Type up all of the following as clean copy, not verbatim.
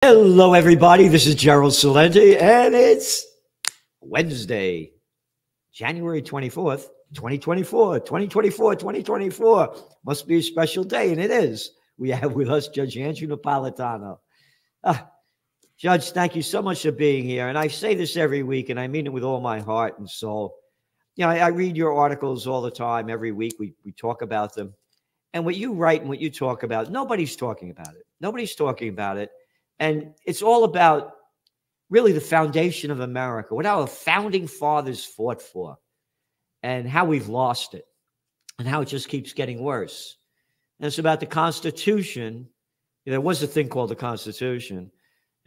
Hello, everybody. This is Gerald Celente, and it's Wednesday, January 24th, 2024. 2024, 2024. Must be a special day, and it is. We have with us Judge Andrew Napolitano. Judge, thank you so much for being here. And I say this every week, and I mean it with all my heart and soul. You know, I read your articles all the time. Every week we talk about them. And what you write and what you talk about, nobody's talking about it. Nobody's talking about it. And it's all about really the foundation of America, what our founding fathers fought for, and how we've lost it, and how it just keeps getting worse. And it's about the Constitution. There was a thing called the Constitution,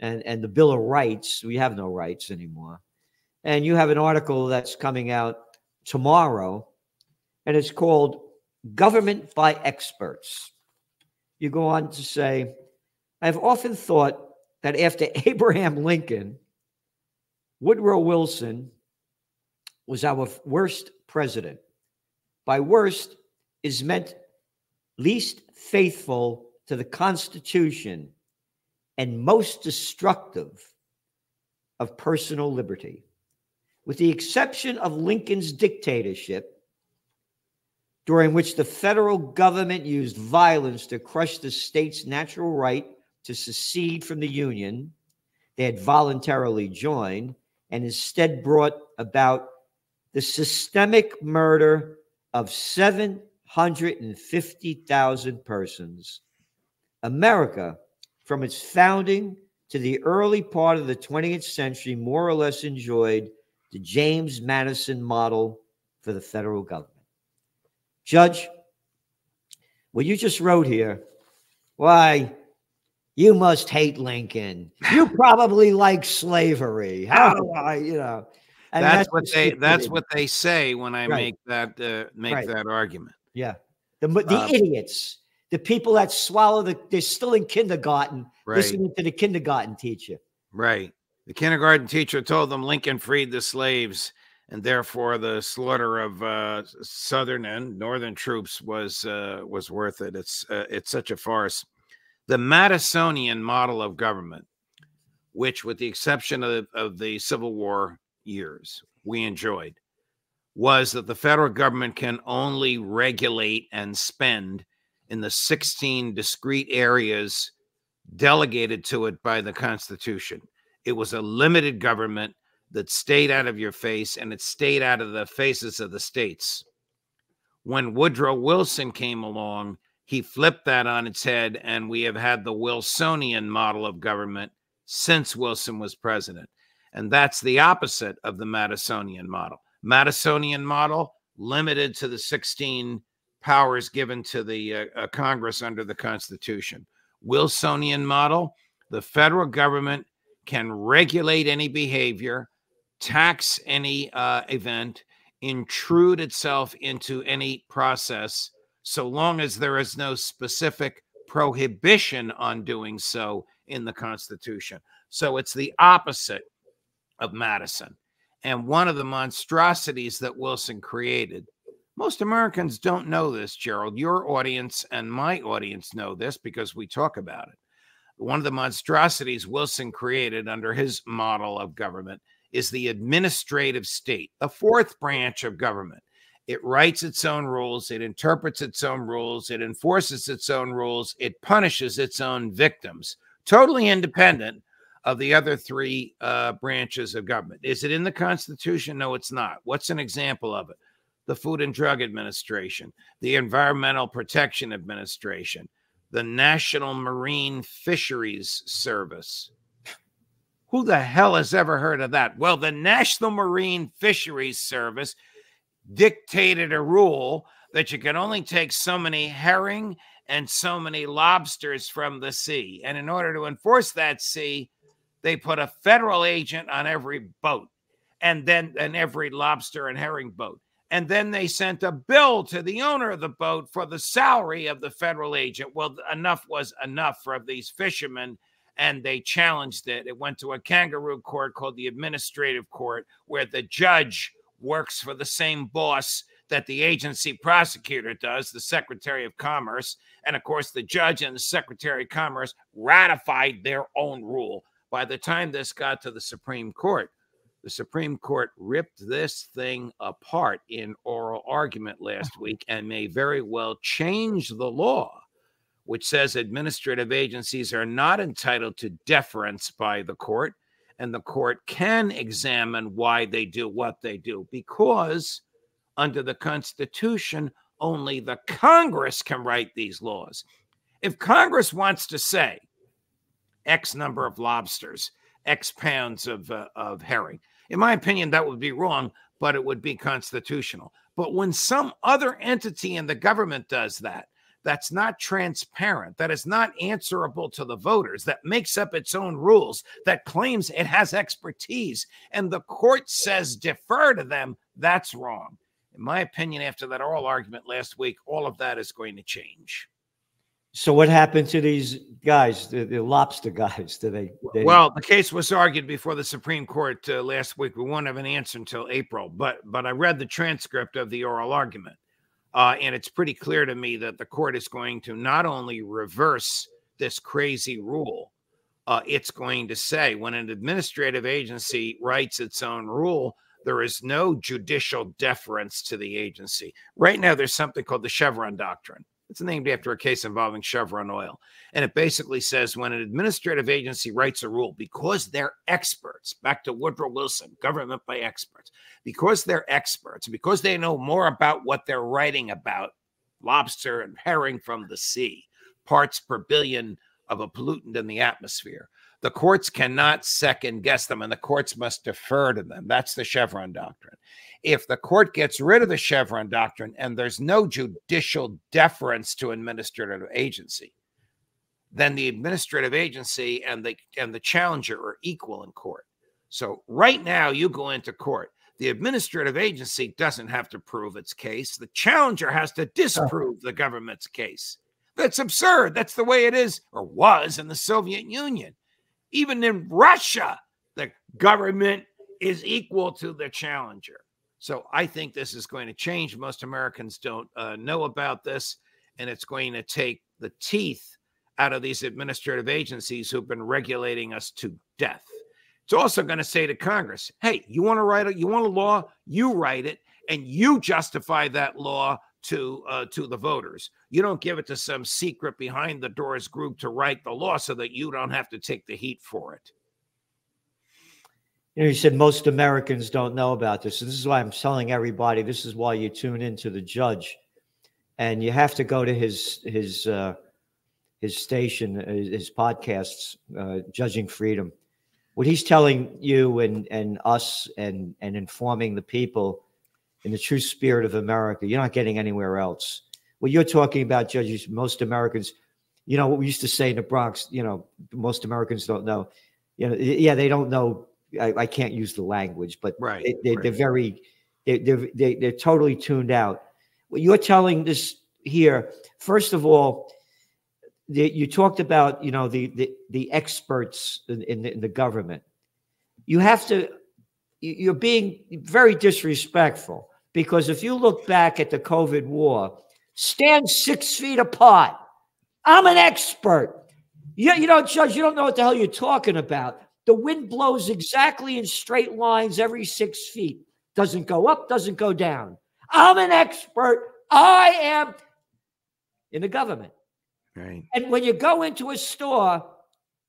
and the Bill of Rights. We have no rights anymore. And you have an article that's coming out tomorrow, and it's called Government by Experts. You go on to say, I've often thought that after Abraham Lincoln, Woodrow Wilson was our worst president. By worst is meant least faithful to the Constitution and most destructive of personal liberty. With the exception of Lincoln's dictatorship, during which the federal government used violence to crush the state's natural right to secede from the Union they had voluntarily joined, and instead brought about the systemic murder of 750,000 persons. America, from its founding to the early part of the 20th century, more or less enjoyed the James Madison model for the federal government. Judge, what you just wrote here, why, you must hate Lincoln. You probably like slavery. How do I, And that's what they say when I make that argument. Yeah. The idiots, the people that swallow they're still in kindergarten, listening to the kindergarten teacher. Right. The kindergarten teacher told them Lincoln freed the slaves, and therefore the slaughter of Southern and Northern troops was worth it. It's such a farce. The Madisonian model of government, which, with the exception of the Civil War years, we enjoyed, was that the federal government can only regulate and spend in the 16 discrete areas delegated to it by the Constitution. It was a limited government that stayed out of your face, and it stayed out of the faces of the states. When Woodrow Wilson came along, he flipped that on its head, and we have had the Wilsonian model of government since Wilson was president. And that's the opposite of the Madisonian model. Madisonian model, limited to the 16 powers given to the Congress under the Constitution. Wilsonian model, the federal government can regulate any behavior, tax any event, intrude itself into any process, so long as there is no specific prohibition on doing so in the Constitution. So it's the opposite of Madison. And one of the monstrosities that Wilson created, most Americans don't know this, Gerald. Your audience and my audience know this because we talk about it. One of the monstrosities Wilson created under his model of government is the administrative state, the fourth branch of government. It writes its own rules, it interprets its own rules, it enforces its own rules, it punishes its own victims, totally independent of the other three branches of government. Is it in the Constitution? No, it's not. What's an example of it? The Food and Drug Administration, the Environmental Protection Administration, the National Marine Fisheries Service. Who the hell has ever heard of that? Well, the National Marine Fisheries Service dictated a rule that you can only take so many herring and so many lobsters from the sea. And in order to enforce that sea, they put a federal agent on every boat and every lobster and herring boat. And then they sent a bill to the owner of the boat for the salary of the federal agent. Well, enough was enough for these fishermen, and they challenged it. It went to a kangaroo court called the administrative court, where the judge works for the same boss that the agency prosecutor does, the Secretary of Commerce. And of course, the judge and the Secretary of Commerce ratified their own rule. By the time this got to the Supreme Court, the Supreme Court ripped this thing apart in oral argument last week and may very well change the law, which says administrative agencies are not entitled to deference by the court, and the court can examine why they do what they do, because under the Constitution, only the Congress can write these laws. If Congress wants to say X number of lobsters, X pounds of herring, in my opinion, that would be wrong, but it would be constitutional. But when some other entity in the government does that, that's not transparent, that is not answerable to the voters, that makes up its own rules, that claims it has expertise, and the court says defer to them, that's wrong. In my opinion, after that oral argument last week, all of that is going to change. So what happened to these guys, the lobster guys? Well, the case was argued before the Supreme Court last week. We won't have an answer until April, but I read the transcript of the oral argument, and it's pretty clear to me that the court is going to not only reverse this crazy rule, it's going to say when an administrative agency writes its own rule, there is no judicial deference to the agency. Right now, there's something called the Chevron Doctrine. It's named after a case involving Chevron Oil. And it basically says when an administrative agency writes a rule, because they're experts, back to Woodrow Wilson, government by experts, because they're experts, because they know more about what they're writing about, lobster and herring from the sea, parts per billion of a pollutant in the atmosphere, the courts cannot second guess them, and the courts must defer to them. That's the Chevron Doctrine. If the court gets rid of the Chevron Doctrine and there's no judicial deference to administrative agency, then the administrative agency and the challenger are equal in court. So right now you go into court. The administrative agency doesn't have to prove its case. The challenger has to disprove the government's case. That's absurd. That's the way it is or was in the Soviet Union. Even in Russia, the government is equal to the challenger. So I think this is going to change. Most Americans don't know about this, and it's going to take the teeth out of these administrative agencies who've been regulating us to death. It's also going to say to Congress, hey, you want a law, you write it, and you justify that law to the voters. You don't give it to some secret behind the doors group to write the law so that you don't have to take the heat for it. You said most Americans don't know about this. So this is why I'm telling everybody, this is why you tune into the judge. And you have to go to his station, his podcasts, Judging Freedom. What he's telling you and us and informing the people in the true spirit of America, you're not getting anywhere else. What you're talking about, judges, most Americans, what we used to say in the Bronx, most Americans don't know. They don't know. I can't use the language, but right, they're totally tuned out. What you're telling this here, first of all, you talked about, the experts in the government. You're being very disrespectful, because if you look back at the COVID war, stand 6 feet apart. I'm an expert. Judge, you don't know what the hell you're talking about. The wind blows exactly in straight lines every 6 feet. Doesn't go up, doesn't go down. I'm an expert. I am in the government. Right. And when you go into a store,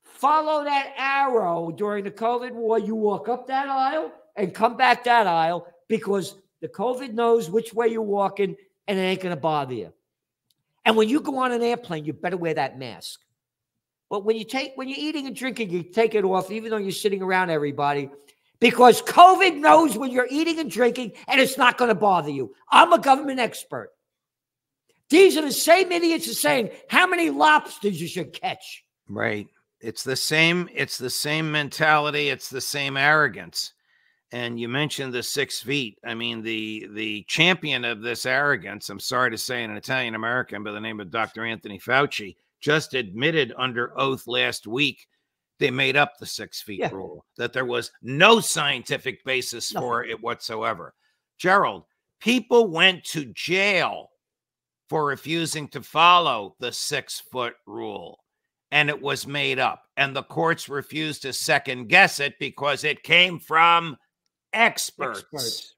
follow that arrow during the COVID war. You walk up that aisle and come back that aisle, because the COVID knows which way you're walking and it ain't going to bother you. And when you go on an airplane, you better wear that mask. But when you're eating and drinking, you take it off, even though you're sitting around everybody, because COVID knows when you're eating and drinking, and it's not going to bother you. I'm a government expert. These are the same idiots as saying how many lobsters you should catch. Right. It's the same mentality. It's the same arrogance. And you mentioned the 6 feet. I mean, the champion of this arrogance, I'm sorry to say, an Italian American by the name of Dr. Anthony Fauci, just admitted under oath last week they made up the 6 feet rule, that there was no scientific basis for it whatsoever. Gerald, People went to jail for refusing to follow the 6-foot rule, and it was made up. And the courts refused to second guess it because it came from experts.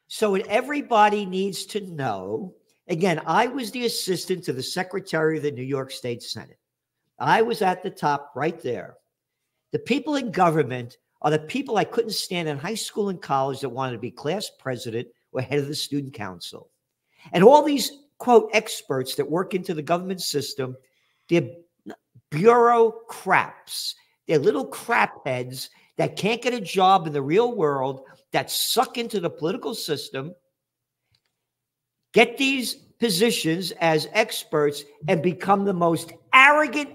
So what everybody needs to know, again, I was the assistant to the Secretary of the New York State Senate. I was at the top right there. The people in government are the people I couldn't stand in high school and college that wanted to be class president or head of the student council. And all these, quote, experts that work into the government system, they're bureaucrats. They're little crap heads that can't get a job in the real world, that suck into the political system, get these positions as experts, and become the most arrogant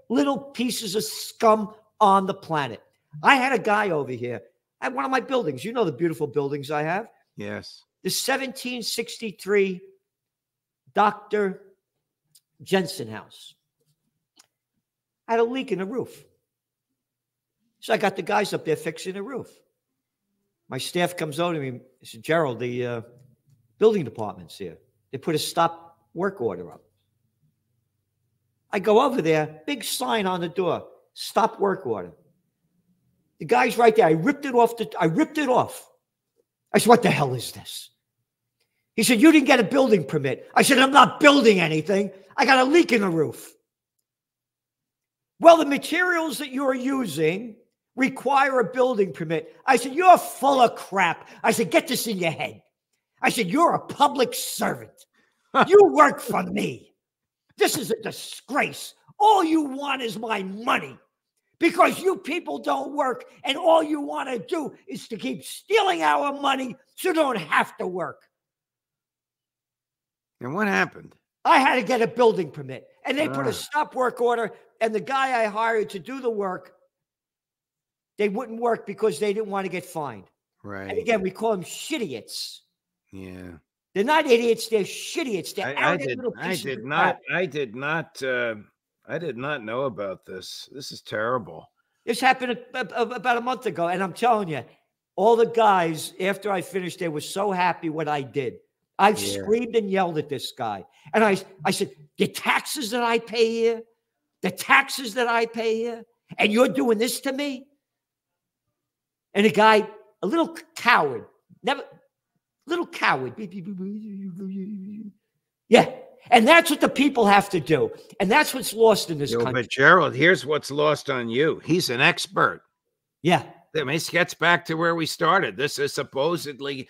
little pieces of scum on the planet. I had a guy over here at one of my buildings. You know the beautiful buildings I have. Yes. The 1763 Dr. Jensen house. I had a leak in the roof. So I got the guys up there fixing the roof. My staff comes over to me and said, Gerald, the building department's here. They put a stop work order up. I go over there, big sign on the door, stop work order. The guy's right there. I ripped it off. I said, what the hell is this? He said, you didn't get a building permit. I said, I'm not building anything. I got a leak in the roof. Well, the materials that you're using require a building permit. I said, you're full of crap. I said, get this in your head. I said, you're a public servant. You work for me. This is a disgrace. All you want is my money because you people don't work, and all you want to do is to keep stealing our money so you don't have to work. And what happened? I had to get a building permit, and they put a stop work order, and the guy I hired to do the work, they wouldn't work because they didn't want to get fined. Right. And again, we call them shitidiots. Yeah. They're not idiots. They're shitidiots. They're I did not know about this. This is terrible. This happened about a month ago. And I'm telling you, all the guys, after I finished, they were so happy what I did. I screamed and yelled at this guy. And I said, the taxes that I pay here, and you're doing this to me? And the guy, a little coward, Yeah. And that's what the people have to do. And that's what's lost in this country. But Gerald, here's what's lost on you. He's an expert. Yeah. I mean, this gets back to where we started. This is supposedly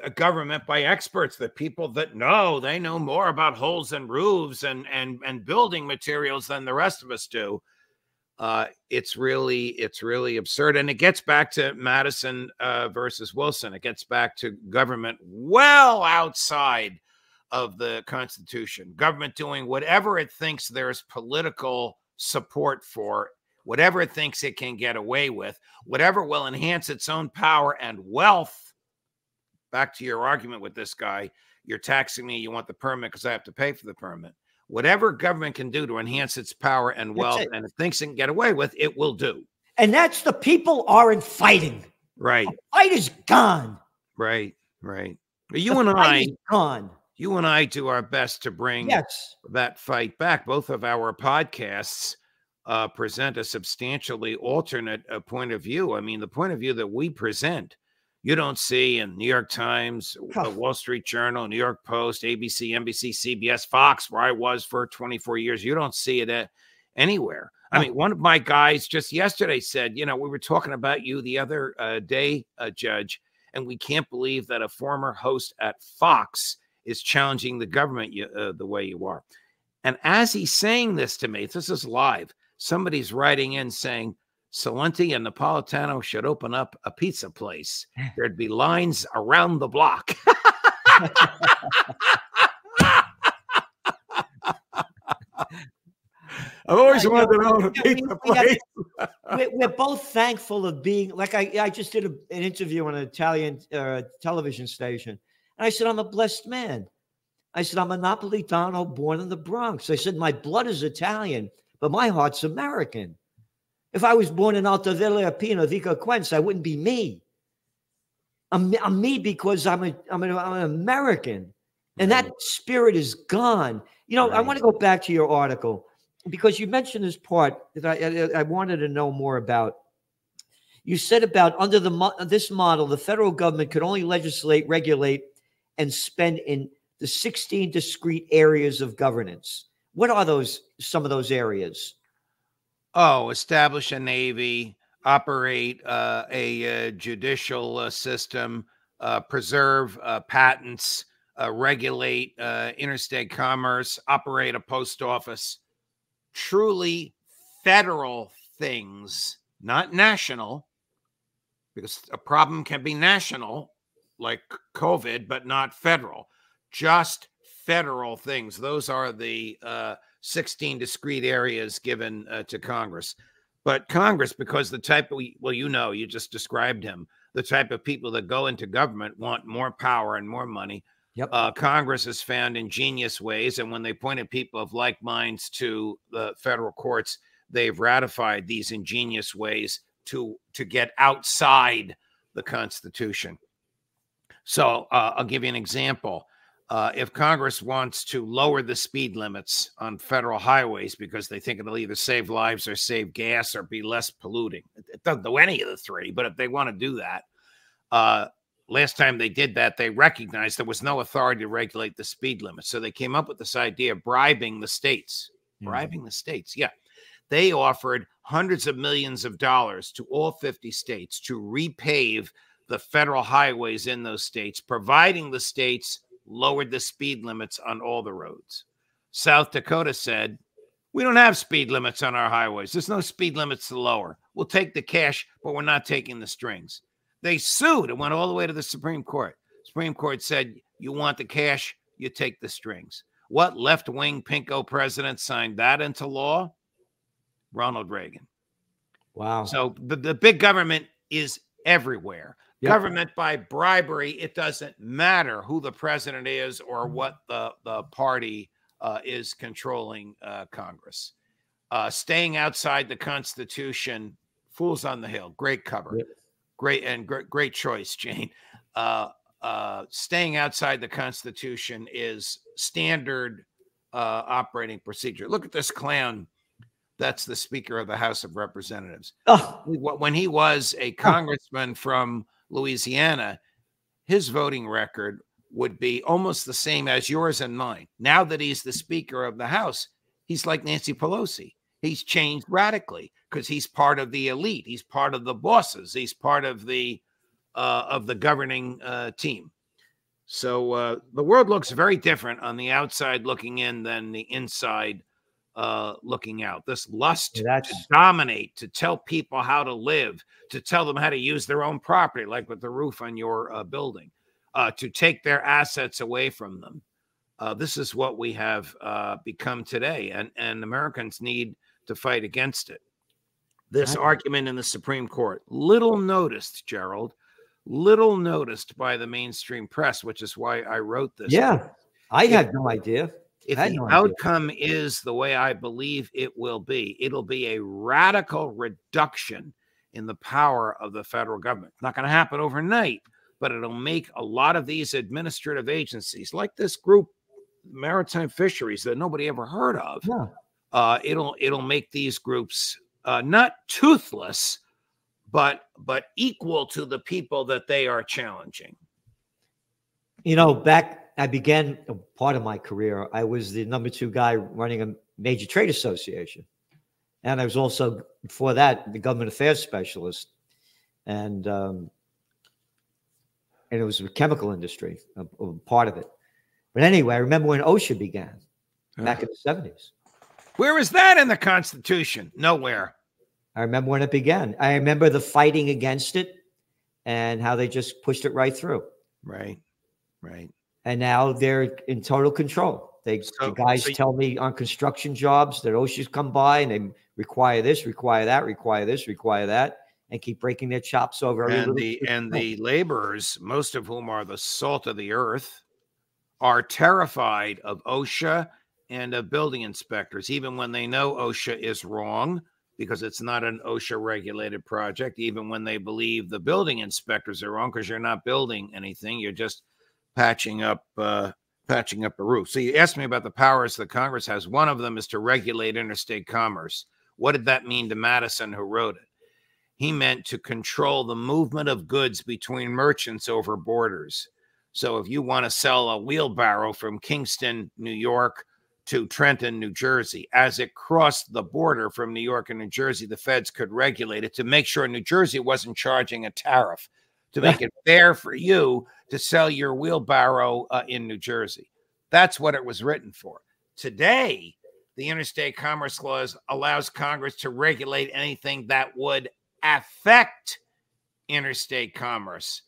a government by experts, the people that know, they know more about holes in roofs and building materials than the rest of us do. It's really absurd. And it gets back to Madison versus Wilson. It gets back to government well outside of the Constitution, government doing whatever it thinks there's political support for, whatever it thinks it can get away with, whatever will enhance its own power and wealth. Back to your argument with this guy, you're taxing me, you want the permit because I have to pay for the permit. Whatever government can do to enhance its power and wealth, and it thinks it can get away with, it will do. And that's the people aren't fighting. Right. The fight is gone. Right. But you and I, gone. You and I do our best to bring that fight back. Both of our podcasts present a substantially alternate point of view. I mean, the point of view that we present, you don't see in New York Times, the Wall Street Journal, New York Post, ABC, NBC, CBS, Fox, where I was for 24 years. You don't see it anywhere. I mean, one of my guys just yesterday said, we were talking about you the other day, Judge, and we can't believe that a former host at Fox is challenging the government the way you are. And as he's saying this to me, this is live, somebody's writing in saying, Celente and Napolitano should open up a pizza place. There'd be lines around the block. I've always wanted to own a pizza place. We're both thankful of being, like I just did an interview on an Italian television station. And I said, I'm a blessed man. I said, I'm a Napolitano born in the Bronx. I said, my blood is Italian, but my heart's American. If I was born in Alta Villa Pino, Vico Quenz, I wouldn't be me. I'm me because I'm an American, and that spirit is gone. You know, I want to go back to your article because you mentioned this part that I wanted to know more about. You said about under this model, the federal government could only legislate, regulate, and spend in the 16 discrete areas of governance. What are those? Some of those areas? Oh, establish a navy, operate a judicial system, preserve patents, regulate interstate commerce, operate a post office. Truly federal things, not national, because a problem can be national, like COVID, but not federal. Just federal things. Those are the 16 discrete areas given to Congress. But Congress, because the type of, well, you know, you just described him, the type of people that go into government want more power and more money. Yep. Congress has found ingenious ways, and when they pointed people of like minds to the federal courts, they've ratified these ingenious ways to get outside the Constitution. So I'll give you an example. If Congress wants to lower the speed limits on federal highways because they think it'll either save lives or save gas or be less polluting, it doesn't do any of the three, but if they want to do that, last time they did that, they recognized there was no authority to regulate the speed limit. So they came up with this idea of bribing the states. Bribing the states, yeah. They offered hundreds of millions of dollars to all 50 states to repave the federal highways in those states, providing the states lowered the speed limits on all the roads. South Dakota said, we don't have speed limits on our highways. There's no speed limits to lower. We'll take the cash, but we're not taking the strings. They sued and went all the way to the Supreme Court. Supreme Court said, you want the cash, you take the strings. What left-wing pinko president signed that into law? Ronald Reagan. Wow. So the big government is everywhere. Yep. Government by bribery, it doesn't matter who the president is or what the party is controlling Congress. Staying outside the Constitution, fools on the hill. Great cover. Yep. Great choice, Jane. Staying outside the Constitution is standard operating procedure. Look at this clown. That's the Speaker of the House of Representatives. Oh. When he was a congressman from Louisiana, his voting record would be almost the same as yours and mine. Now that he's the Speaker of the House, he's like Nancy Pelosi. He's changed radically because he's part of the elite. He's part of the bosses. He's part of the governing team. So the world looks very different on the outside looking in than the inside looking out. This lust to dominate, to tell people how to live, to tell them how to use their own property, like with the roof on your building, to take their assets away from them. This is what we have become today, and Americans need to fight against it. This argument in the Supreme Court, little noticed, Gerald, little noticed by the mainstream press, which is why I wrote this. Yeah, I had no idea. If the outcome is the way I believe it will be, it'll be a radical reduction in the power of the federal government. It's not going to happen overnight, but it'll make a lot of these administrative agencies, like this group, Maritime Fisheries, that nobody ever heard of. Yeah. It'll make these groups not toothless, but equal to the people that they are challenging. You know, I began part of my career. I was the #2 guy running a major trade association. And I was also, before that, the government affairs specialist. And it was the chemical industry, a part of it. But anyway, I remember when OSHA began back in the 70s. Where is that in the Constitution? Nowhere. I remember when it began. I remember the fighting against it and how they just pushed it right through. Right. And now they're in total control. The guys tell me on construction jobs that OSHA's come by and they require this, require that, require this, require that, and keep breaking their chops over. The laborers, most of whom are the salt of the earth, are terrified of OSHA and of building inspectors, even when they know OSHA is wrong. because it's not an OSHA regulated project, even when they believe the building inspectors are wrong, because you're not building anything. You're just patching up a roof. So you asked me about the powers that Congress has. One of them is to regulate interstate commerce. What did that mean to Madison, who wrote it? He meant to control the movement of goods between merchants over borders. So if you want to sell a wheelbarrow from Kingston, New York to Trenton, New Jersey, as it crossed the border from New York and New Jersey, the feds could regulate it to make sure New Jersey wasn't charging a tariff, to make it fair for you to sell your wheelbarrow in New Jersey. That's what it was written for. Today, the Interstate Commerce Clause allows Congress to regulate anything that would affect interstate commerce.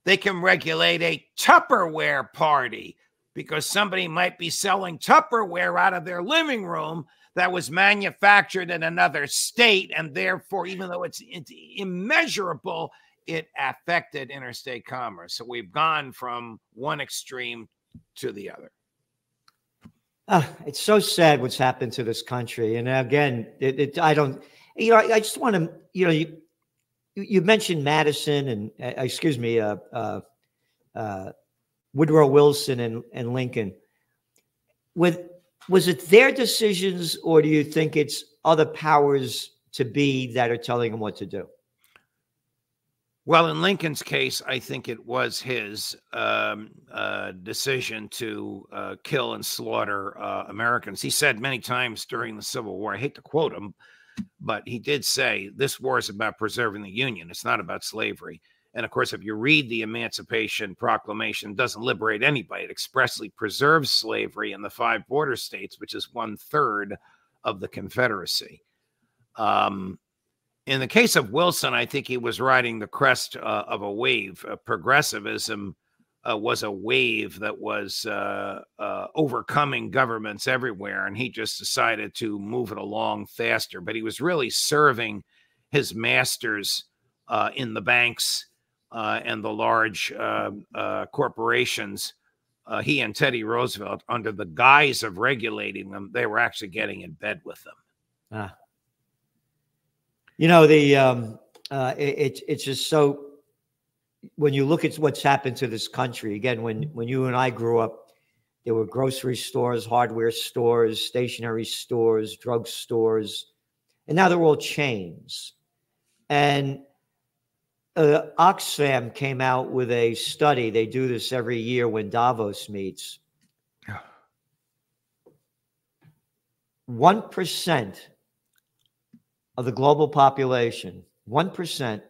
They can regulate a Tupperware party because somebody might be selling Tupperware out of their living room that was manufactured in another state, and therefore, even though it's immeasurable, it affected interstate commerce. So we've gone from one extreme to the other. It's so sad what's happened to this country. And again, I don't, I just want to, you mentioned Madison and, Woodrow Wilson and Lincoln. Was it their decisions, or do you think it's other powers to be that are telling them what to do? Well, in Lincoln's case, I think it was his decision to kill and slaughter Americans. He said many times during the Civil War, I hate to quote him, but he did say, this war is about preserving the Union. It's not about slavery. And of course, if you read the Emancipation Proclamation, it doesn't liberate anybody. It expressly preserves slavery in the 5 border states, which is 1/3 of the Confederacy. In the case of Wilson, I think he was riding the crest of a wave. Progressivism was a wave that was overcoming governments everywhere, and he just decided to move it along faster. But he was really serving his masters in the banks and the large corporations. He and Teddy Roosevelt, under the guise of regulating them, they were actually getting in bed with them. It's just so, when you look at what's happened to this country, again, when you and I grew up, there were grocery stores, hardware stores, stationery stores, drug stores, and now they're all chains. And Oxfam came out with a study. They do this every year when Davos meets. 1% of the global population, 1%,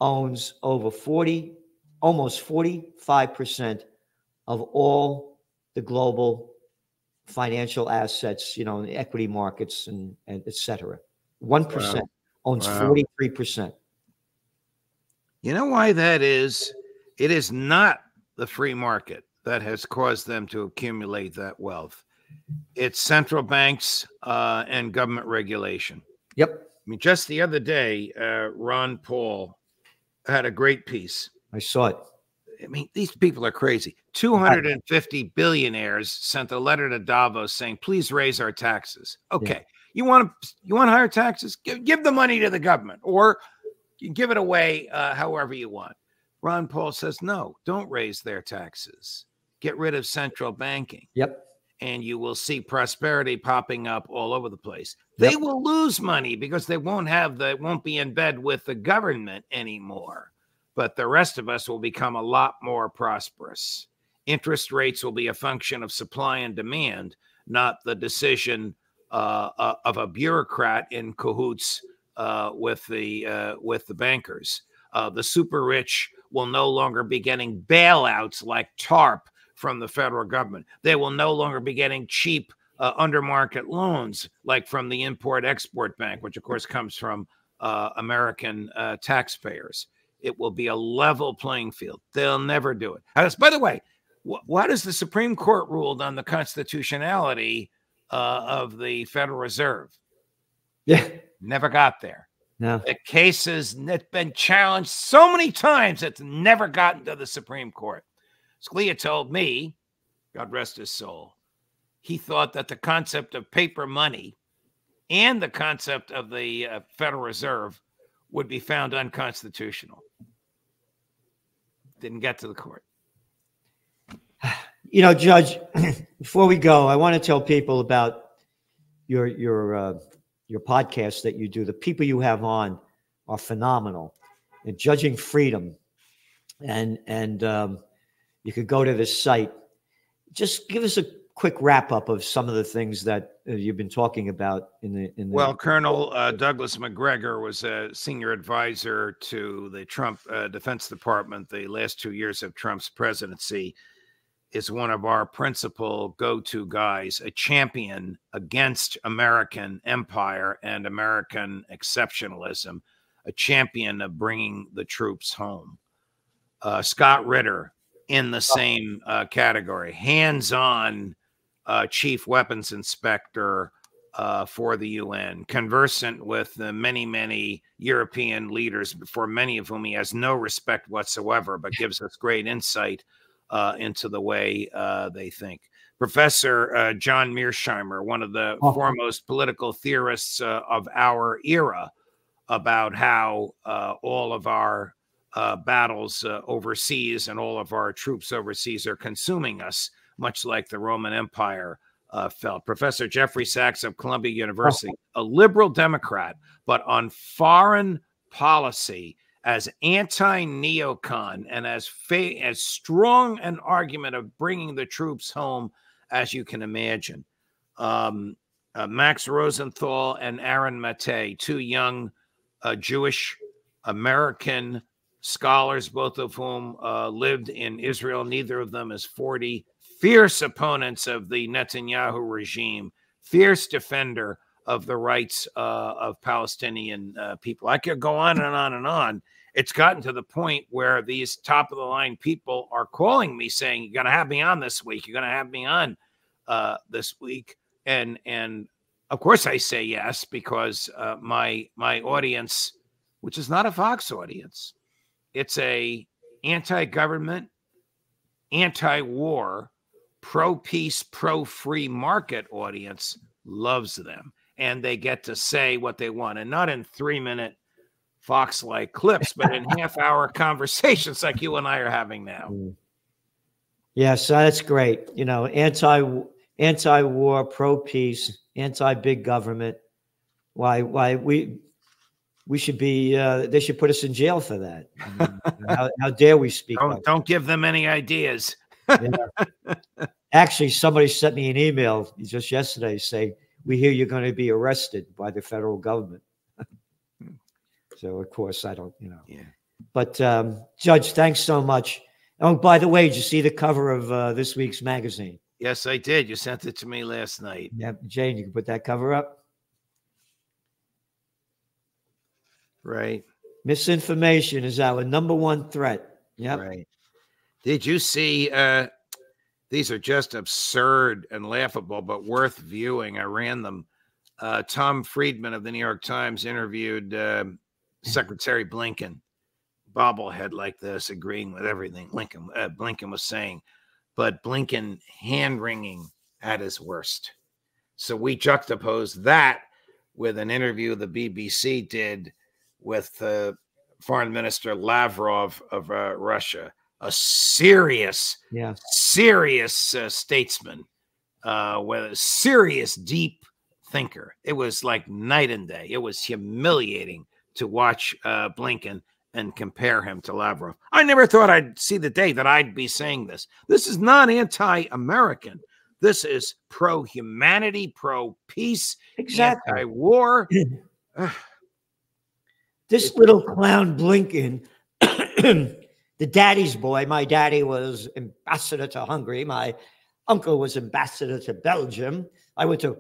owns over almost 45% of all the global financial assets, in the equity markets and et cetera. 1% owns 43%. You know why that is? It is not the free market that has caused them to accumulate that wealth. It's central banks and government regulation. Yep. I mean, just the other day, Ron Paul had a great piece. I saw it. I mean, these people are crazy. 250 billionaires sent a letter to Davos saying, please raise our taxes. Okay. Yeah. You want higher taxes? Give the money to the government, or you give it away however you want. Ron Paul says, no, don't raise their taxes. Get rid of central banking. Yep. And you will see prosperity popping up all over the place. They will lose money because they won't be in bed with the government anymore. But the rest of us will become a lot more prosperous. Interest rates will be a function of supply and demand, not the decision of a bureaucrat in cahoots with the bankers. The super rich will no longer be getting bailouts like TARP from the federal government. They will no longer be getting cheap undermarket loans like from the Import-Export Bank, which of course comes from American taxpayers. It will be a level playing field. They'll never do it. By the way, what has the Supreme Court ruled on the constitutionality of the Federal Reserve? Yeah. Never got there. No. The case has been challenged so many times, it's never gotten to the Supreme Court. Scalia told me, God rest his soul, he thought that the concept of paper money and the concept of the Federal Reserve would be found unconstitutional. Didn't get to the court. You know, Judge, before we go, I want to tell people about your podcast that you do. The people you have on are phenomenal. And Judging Freedom, and you could go to this site. Just give us a quick wrap up of some of the things that you've been talking about in the. Well, Colonel Douglas Macgregor was a senior advisor to the Trump Defense Department the last 2 years of Trump's presidency. Is one of our principal go-to guys, a champion against American empire and American exceptionalism, a champion of bringing the troops home. Scott Ritter in the same category, hands-on chief weapons inspector for the UN, conversant with many, many European leaders, for many of whom he has no respect whatsoever, but gives us great insight into the way they think. Professor John Mearsheimer, one of the foremost political theorists of our era, about how all of our battles overseas and all of our troops overseas are consuming us, much like the Roman Empire felt. Professor Jeffrey Sachs of Columbia University, a liberal Democrat, but on foreign policy, as anti-neocon and as strong an argument of bringing the troops home as you can imagine. Max Rosenthal and Aaron Mate, two young Jewish American scholars, both of whom lived in Israel. Neither of them is 40. Fierce opponents of the Netanyahu regime, fierce defender of the rights of Palestinian people. I could go on and on and on. It's gotten to the point where these top-of-the-line people are calling me saying, you're going to have me on this week. You're going to have me on this week. And of course I say yes, because my audience, which is not a Fox audience, it's a anti-government, anti-war, pro-peace, pro-free market audience, loves them. And they get to say what they want, and not in 3-minute Fox-like clips, but in half-hour conversations like you and I are having now. Yes, that's great. You know, anti-war, pro-peace, anti-big government. Why we should be? They should put us in jail for that. I mean, how dare we speak? Don't give them any ideas. Yeah. Actually, somebody sent me an email just yesterday saying, we hear you're going to be arrested by the federal government. So, of course, I don't, Yeah. But, Judge, thanks so much. Oh, by the way, did you see the cover of this week's magazine? Yes, I did. You sent it to me last night. Yeah, Jane, you can put that cover up. Right. Misinformation is our #1 threat. Yep. Right. Did you see, these are just absurd and laughable, but worth viewing. I ran them. Tom Friedman of the New York Times interviewed Secretary Blinken, bobblehead like this, agreeing with everything Blinken was saying, but Blinken hand-wringing at his worst. So we juxtaposed that with an interview the BBC did with Foreign Minister Lavrov of Russia, a serious statesman, with a serious, deep thinker. It was like night and day. It was humiliating to watch Blinken and compare him to Lavrov. I never thought I'd see the day that I'd be saying this. This is not anti-American. This is pro-humanity, pro-peace, exactly. Anti-war. This little clown Blinken, the daddy's boy. My daddy was ambassador to Hungary. My uncle was ambassador to Belgium. I went to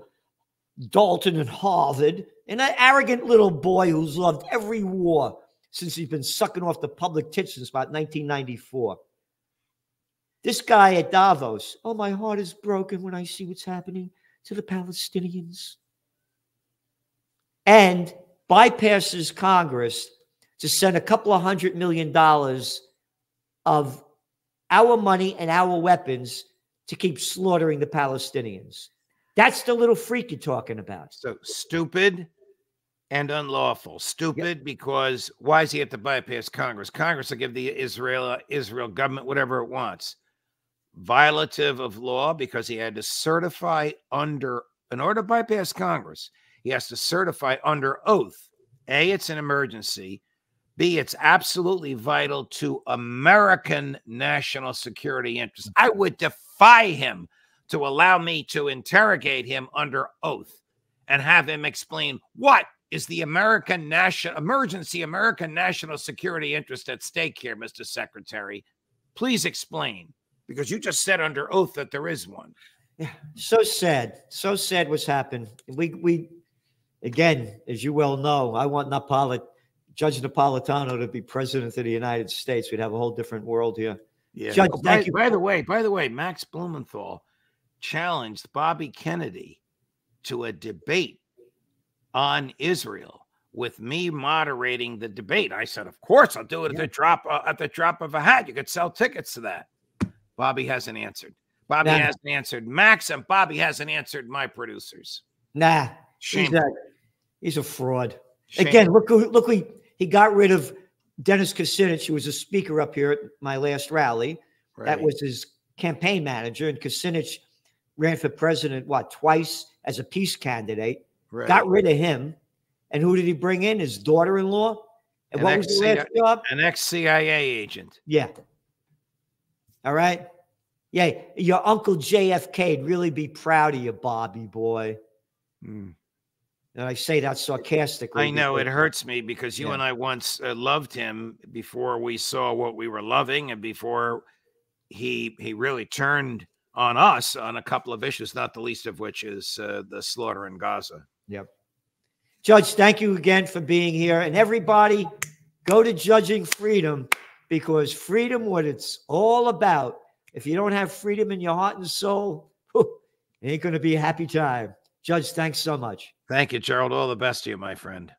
Dalton and Harvard. And an arrogant little boy who's loved every war since he's been sucking off the public tits since about 1994. This guy at Davos, oh, my heart is broken when I see what's happening to the Palestinians. And bypasses Congress to send a couple of $100 million of our money and our weapons to keep slaughtering the Palestinians. That's the little freak you're talking about. So stupid and unlawful. Stupid because why does he have to bypass Congress? Congress will give the Israel government whatever it wants. Violative of law because he had to certify in order to bypass Congress, he has to certify under oath. A, it's an emergency. B, it's absolutely vital to American national security interests. I would defy him to allow me to interrogate him under oath and have him explain what is the emergency American national security interest at stake here, Mr. Secretary. Please explain, because you just said under oath that there is one. Yeah, so sad what's happened. We again, as you well know, I want Judge Napolitano to be president of the United States. We'd have a whole different world here. Yeah. Judge, thank you. By the way, Max Blumenthal challenged Bobby Kennedy to a debate on Israel with me moderating the debate. I said, of course, I'll do it at the drop of a hat. You could sell tickets to that. Bobby hasn't answered. Bobby hasn't answered Max, and Bobby hasn't answered my producers. Nah, shame. He's a fraud. Shame. Again, look, he got rid of Dennis Kucinich, who was a speaker up here at my last rally. Right. That was his campaign manager, and Kucinich ran for president, twice as a peace candidate. Right. Got rid of him. And who did he bring in? His daughter-in-law? And what was the last job? An ex-CIA agent. Yeah. All right? Yeah, your Uncle JFK'd really be proud of you, Bobby boy. And I say that sarcastically. I know it hurts me because you and I once loved him before we saw what we were loving and before he really turned on us on a couple of issues, not the least of which is the slaughter in Gaza. Yep. Judge, thank you again for being here. And everybody, go to Judging Freedom, because freedom, what it's all about. If you don't have freedom in your heart and soul, it ain't going to be a happy time. Judge, thanks so much. Thank you, Gerald. All the best to you, my friend.